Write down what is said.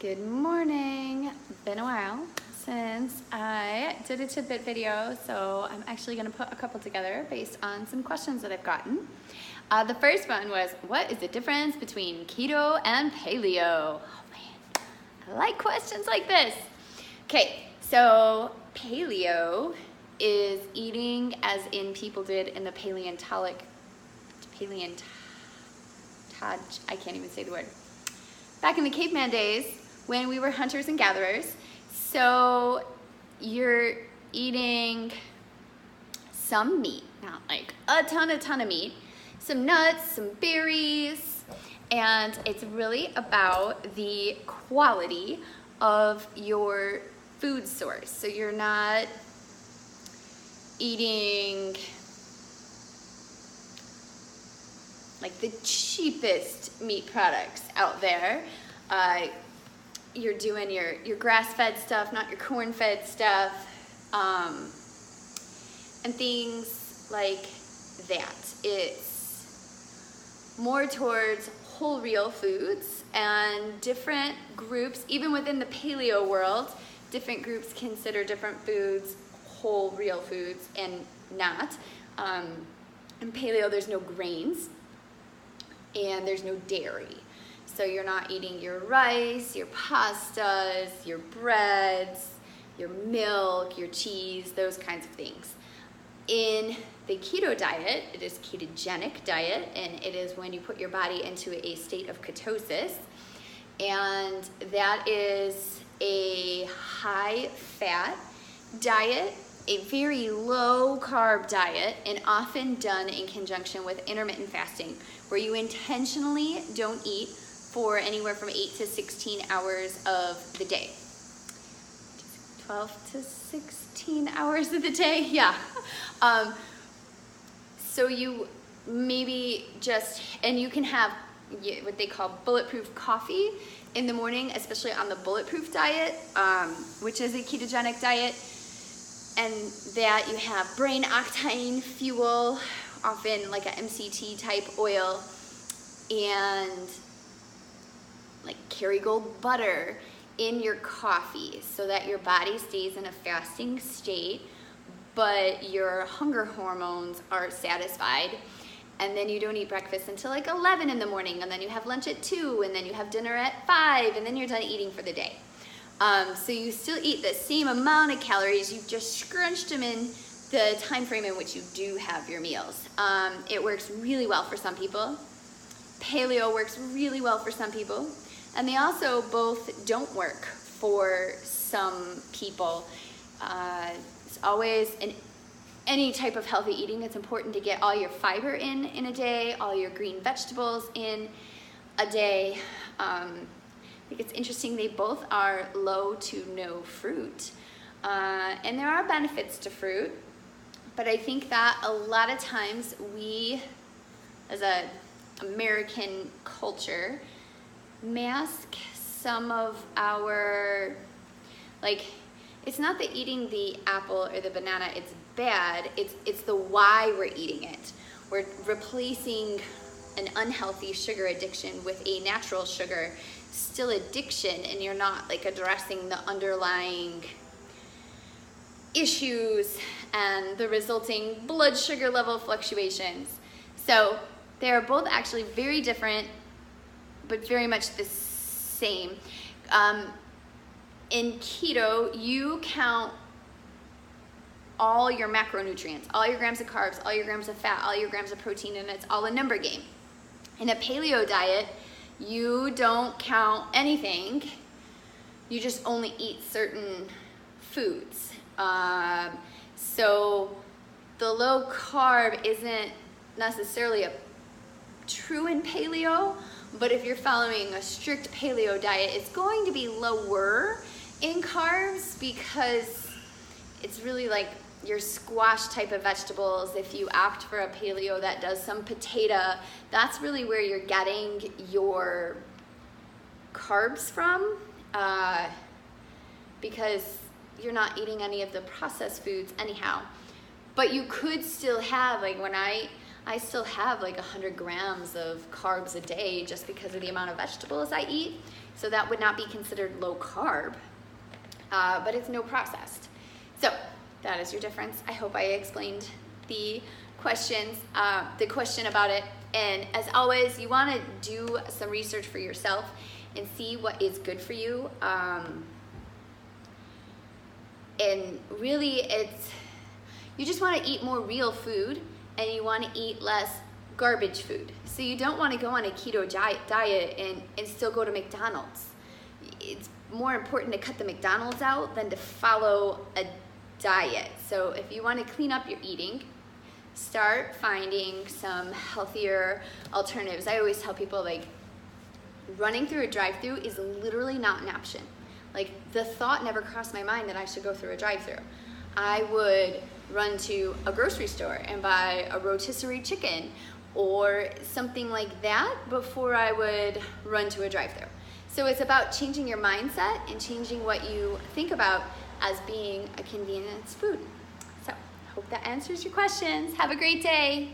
Good morning. Been a while since I did a tidbit video, so I'm actually going to put a couple together based on some questions that I've gotten. The first one was, what is the difference between keto and paleo? Oh man, I like questions like this. Okay, so paleo is eating as in people did in the I can't even say the word. Back in the caveman days when we were hunters and gatherers. So you're eating some meat, not like a ton of meat, some nuts, some berries, and it's really about the quality of your food source. So you're not eating like the cheapest meat products out there. You're doing your grass-fed stuff, not your corn-fed stuff, and things like that. It's more towards whole real foods, and different groups, even within the paleo world, different groups consider different foods whole real foods and not. In paleo, there's no grains and there's no dairy. So you're not eating your rice, your pastas, your breads, your milk, your cheese, those kinds of things. In the keto diet, it is ketogenic diet, and it is when you put your body into a state of ketosis. And that is a high-fat diet, a very low-carb diet, and often done in conjunction with intermittent fasting, where you intentionally don't eat for anywhere from 8 to 16 hours of the day. 12 to 16 hours of the day, yeah. So you maybe just, and you can have what they call bulletproof coffee in the morning, especially on the bulletproof diet, which is a ketogenic diet, and that you have brain octane fuel, often like a MCT type oil, and like Kerrygold butter in your coffee so that your body stays in a fasting state, but your hunger hormones are satisfied. And then you don't eat breakfast until like 11 in the morning, and then you have lunch at 2, and then you have dinner at 5, and then you're done eating for the day. So you still eat the same amount of calories, you've just scrunched them in the time frame in which you do have your meals. It works really well for some people. Paleo works really well for some people. And they also both don't work for some people. It's always, in any type of healthy eating, it's important to get all your fiber in a day, all your green vegetables in a day. I think it's interesting, they both are low to no fruit. And there are benefits to fruit, but I think that a lot of times we, as a American culture, mask some of our, like, it's not that eating the apple or the banana it's bad, it's the why we're eating it. We're replacing an unhealthy sugar addiction with a natural sugar, still addiction, and you're not like addressing the underlying issues and the resulting blood sugar level fluctuations. So they're both actually very different, but very much the same. In keto, you count all your macronutrients, all your grams of carbs, all your grams of fat, all your grams of protein, and it's all a number game. In a paleo diet, you don't count anything. You just only eat certain foods. So the low carb isn't necessarily true in paleo, but if you're following a strict paleo diet, it's going to be lower in carbs because it's really like your squash type of vegetables. If you opt for a paleo that does some potato, that's really where you're getting your carbs from, because you're not eating any of the processed foods anyhow. But you could still have, like when I still have like 100 grams of carbs a day just because of the amount of vegetables I eat. So that would not be considered low carb, but it's no processed. So that is your difference. I hope I explained the question about it. And as always, you want to do some research for yourself and see what is good for you. And really, you just want to eat more real food, and you want to eat less garbage food. So you don't want to go on a keto diet and still go to McDonald's. It's more important to cut the McDonald's out than to follow a diet. So if you want to clean up your eating, start finding some healthier alternatives. I always tell people, like, running through a drive-through is literally not an option. Like, the thought never crossed my mind that I should go through a drive-through. I would run to a grocery store and buy a rotisserie chicken or something like that before I would run to a drive-through. So it's about changing your mindset and changing what you think about as being a convenience food. So I hope that answers your questions. Have a great day.